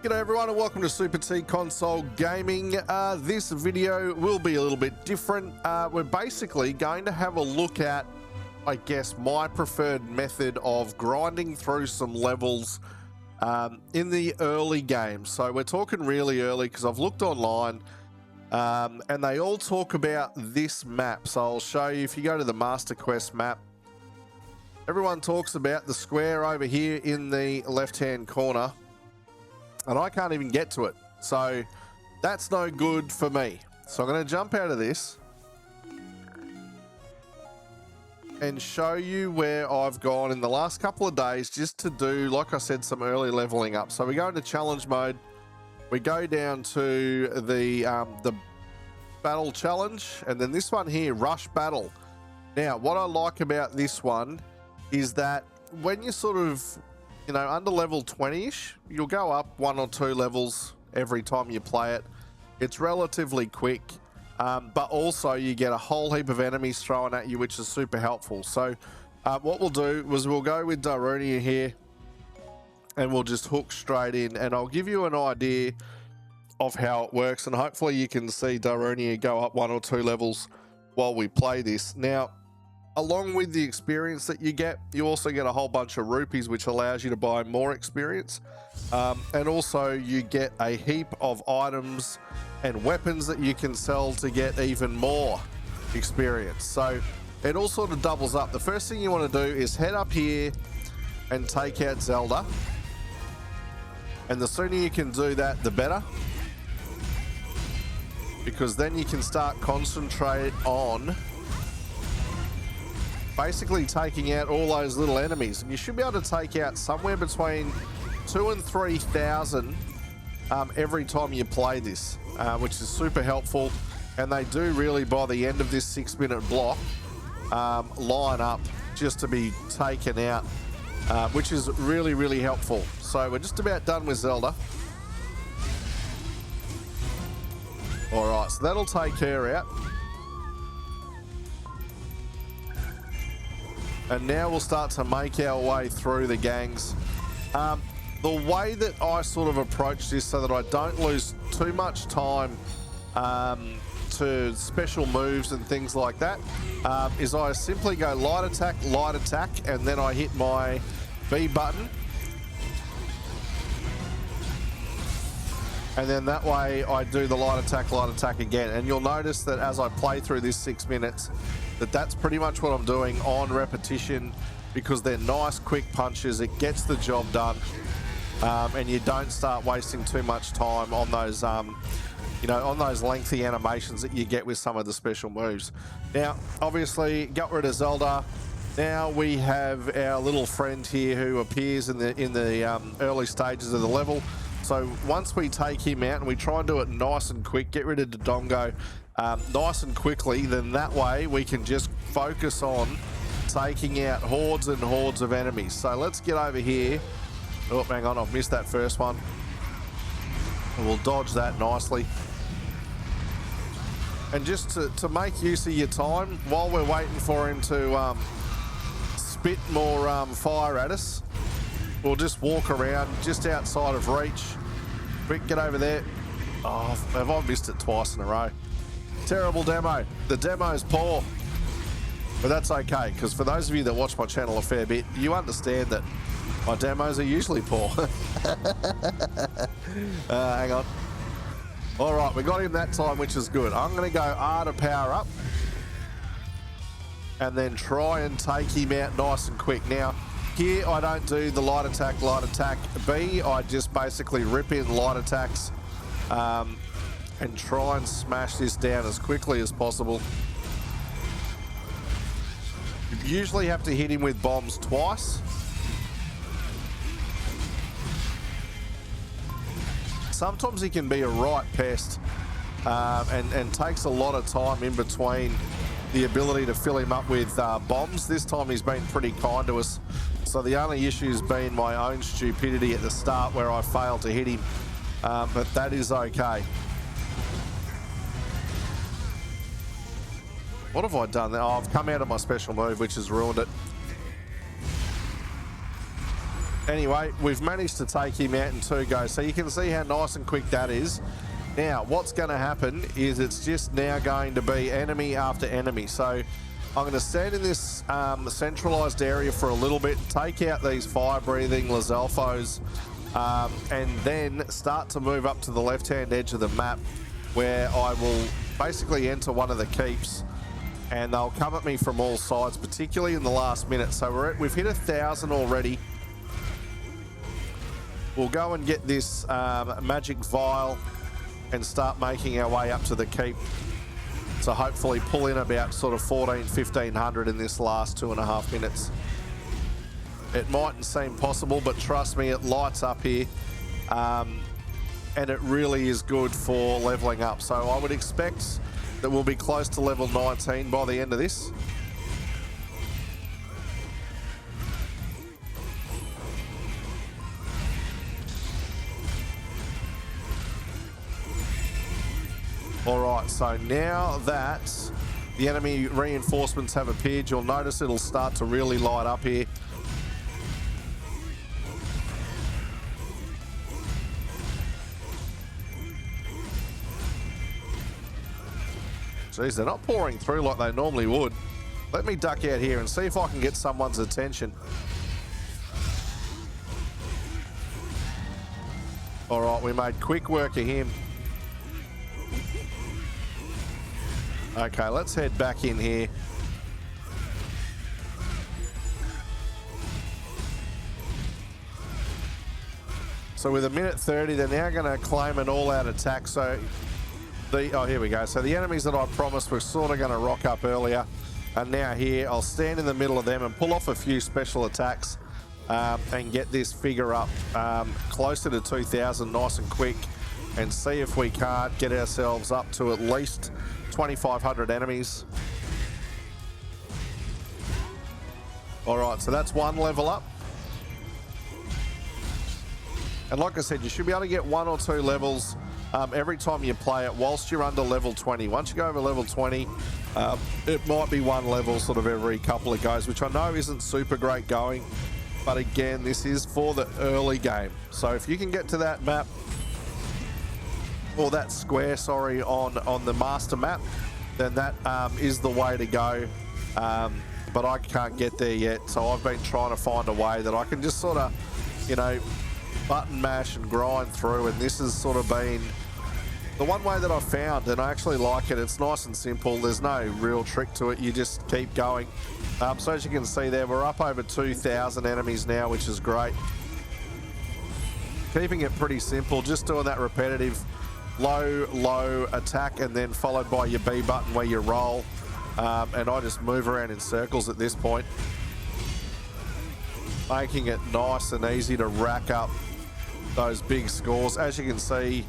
G'day everyone and welcome to Super T Console Gaming. This video will be a little bit different. We're basically going to have a look at, I guess, my preferred method of grinding through some levels in the early game. So we're talking really early because I've looked online and they all talk about this map. So I'll show you. If you go to the Master Quest map, everyone talks about the square over here in the left-hand corner. And I can't even get to it. So that's no good for me. So I'm going to jump out of this and show you where I've gone in the last couple of days just to do, like I said, some early leveling up. So we go into challenge mode. We go down to the battle challenge, and then this one here, rush battle. Now, what I like about this one is that when you sort of, you know, under level 20-ish, you'll go up 1 or 2 levels every time you play it. It's relatively quick, but also you get a whole heap of enemies thrown at you, which is super helpful. So what we'll do is we'll go with Darunia here, and we'll just hook straight in, and I'll give you an idea of how it works, and hopefully you can see Darunia go up 1 or 2 levels while we play this. Now, along with the experience that you get, you also get a whole bunch of rupees, which allows you to buy more experience. And also you get a heap of items and weapons that you can sell to get even more experience. So it all sort of doubles up. The first thing you want to do is head up here and take out Zelda. And the sooner you can do that, the better. Because then you can start concentrate on basically taking out all those little enemies, and you should be able to take out somewhere between 2,000 and 3,000 every time you play this, which is super helpful. And they do really, by the end of this 6-minute block, line up just to be taken out, which is really, really helpful. So we're just about done with Zelda. All right, so that'll take her out. And now we'll start to make our way through the gangs. The way that I sort of approach this so that I don't lose too much time to special moves and things like that is I simply go light attack, and then I hit my B button. And then that way I do the light attack again. And you'll notice that as I play through this 6 minutes, that's pretty much what I'm doing on repetition, because they're nice quick punches. It gets the job done, and you don't start wasting too much time on those you know, on those lengthy animations that you get with some of the special moves. Now obviously got rid of Zelda. Now we have our little friend here who appears in the early stages of the level. So once we take him out and we try and do it nice and quick, get rid of Dodongo nice and quickly, then that way we can just focus on taking out hordes and hordes of enemies. So let's get over here. Oh, hang on, I've missed that first one. And we'll dodge that nicely. And just to make use of your time, while we're waiting for him to spit more fire at us, we'll just walk around just outside of reach. Quick, get over there. Oh, have I missed it twice in a row? Terrible demo. The demo's poor. But that's okay, because for those of you that watch my channel a fair bit, you understand that my demos are usually poor. Hang on. All right, we got him that time, which is good. I'm going to go R to power up and then try and take him out nice and quick. Now, here I don't do the light attack, B. I just basically rip in light attacks and try and smash this down as quickly as possible. You usually have to hit him with bombs twice. Sometimes he can be a right pest and takes a lot of time in between the ability to fill him up with bombs. This time he's been pretty kind to us. So the only issue has been my own stupidity at the start where I failed to hit him, but that is okay. What have I done there? Oh, I've come out of my special move, which has ruined it. Anyway, we've managed to take him out in 2 goes. So you can see how nice and quick that is. Now, what's going to happen is it's just now going to be enemy after enemy. So I'm going to stand in this centralized area for a little bit, take out these fire-breathing Lizalfos, and then start to move up to the left-hand edge of the map, where I will basically enter one of the keeps, and they'll come at me from all sides, particularly in the last minute. So we've hit 1,000 already. We'll go and get this magic vial and start making our way up to the keep to hopefully pull in about sort of 1,500 in this last 2.5 minutes. It mightn't seem possible, but trust me, it lights up here, and it really is good for leveling up. So I would expect that we'll be close to level 19 by the end of this. All right, so now that the enemy reinforcements have appeared, you'll notice it'll start to really light up here. Jeez, they're not pouring through like they normally would. Let me duck out here and see if I can get someone's attention. All right, we made quick work of him. Okay, let's head back in here. So with 1:30, they're now going to claim an all-out attack. So oh, here we go. So the enemies that I promised were sort of going to rock up earlier are now here. I'll stand in the middle of them and pull off a few special attacks and get this figure up closer to 2,000 nice and quick, and see if we can't get ourselves up to at least 2,500 enemies. All right, so that's one level up. And like I said, you should be able to get 1 or 2 levels every time you play it whilst you're under level 20. Once you go over level 20, it might be 1 level sort of every couple of goes, which I know isn't super great going. But again, this is for the early game. So if you can get to that map, or that square, sorry, on the master map, then that is the way to go. But I can't get there yet, so I've been trying to find a way that I can just sort of, you know, button mash and grind through, and this has sort of been the one way that I've found, and I actually like it. It's nice and simple. There's no real trick to it. You just keep going. So as you can see there, we're up over 2,000 enemies now, which is great. Keeping it pretty simple, just doing that repetitive low attack, and then followed by your B button where you roll, and I just move around in circles at this point, making it nice and easy to rack up those big scores. As you can see,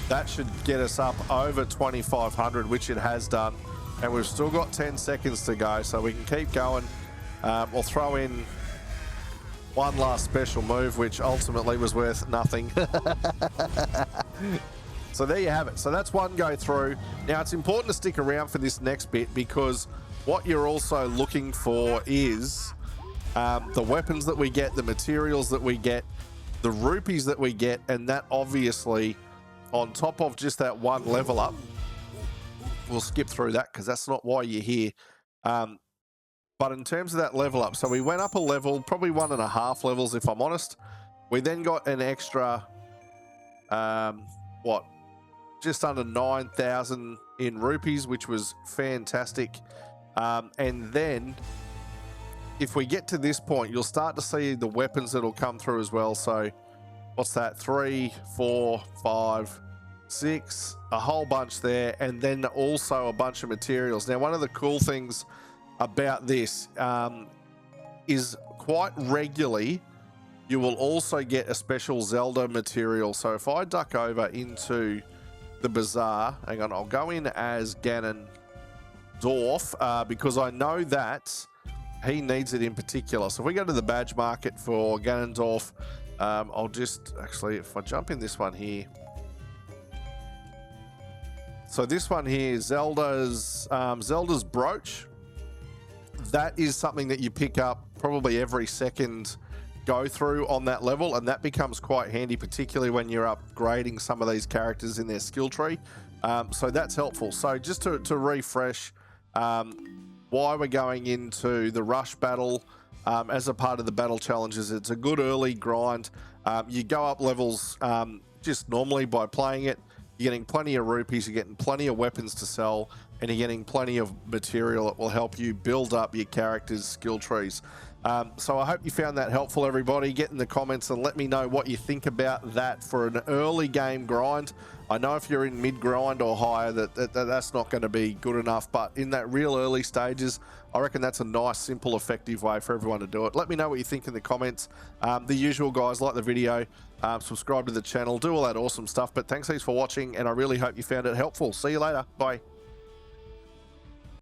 that should get us up over 2,500, which it has done, and we've still got 10 seconds to go, so we can keep going. We'll throw in one last special move, which ultimately was worth nothing. So there you have it. So that's one go through. Now it's important to stick around for this next bit, because what you're also looking for is the weapons that we get, the materials that we get, the rupees that we get, and that obviously on top of just that 1 level up. We'll skip through that because that's not why you're here. But in terms of that level up, so we went up a level, probably 1.5 levels if I'm honest. We then got an extra, just under 9,000 in rupees, which was fantastic. And then if we get to this point, you'll start to see the weapons that'll come through as well. So what's that? 3, 4, 5, 6, a whole bunch there, and then also a bunch of materials. Now, one of the cool things about this is quite regularly you will also get a special Zelda material. So if I duck over into the bazaar, hang on, I'll go in as Ganondorf because I know that he needs it in particular. So if we go to the badge market for Ganondorf, I'll just actually, if I jump in this one here, so this one here, Zelda's brooch. That is something that you pick up probably every second go through on that level, and that becomes quite handy, particularly when you're upgrading some of these characters in their skill tree. So that's helpful. So just to refresh why we're going into the rush battle as a part of the battle challenges, it's a good early grind. You go up levels just normally by playing it. You're getting plenty of rupees, you're getting plenty of weapons to sell, and you're getting plenty of material that will help you build up your character's skill trees. So I hope you found that helpful, everybody. Get in the comments and let me know what you think about that for an early game grind. I know if you're in mid grind or higher that's not going to be good enough, but in that real early stages, I reckon that's a nice, simple, effective way for everyone to do it. Let me know what you think in the comments. The usual, guys, like the video, subscribe to the channel, do all that awesome stuff. But thanks heaps for watching, and I really hope you found it helpful. See you later. Bye.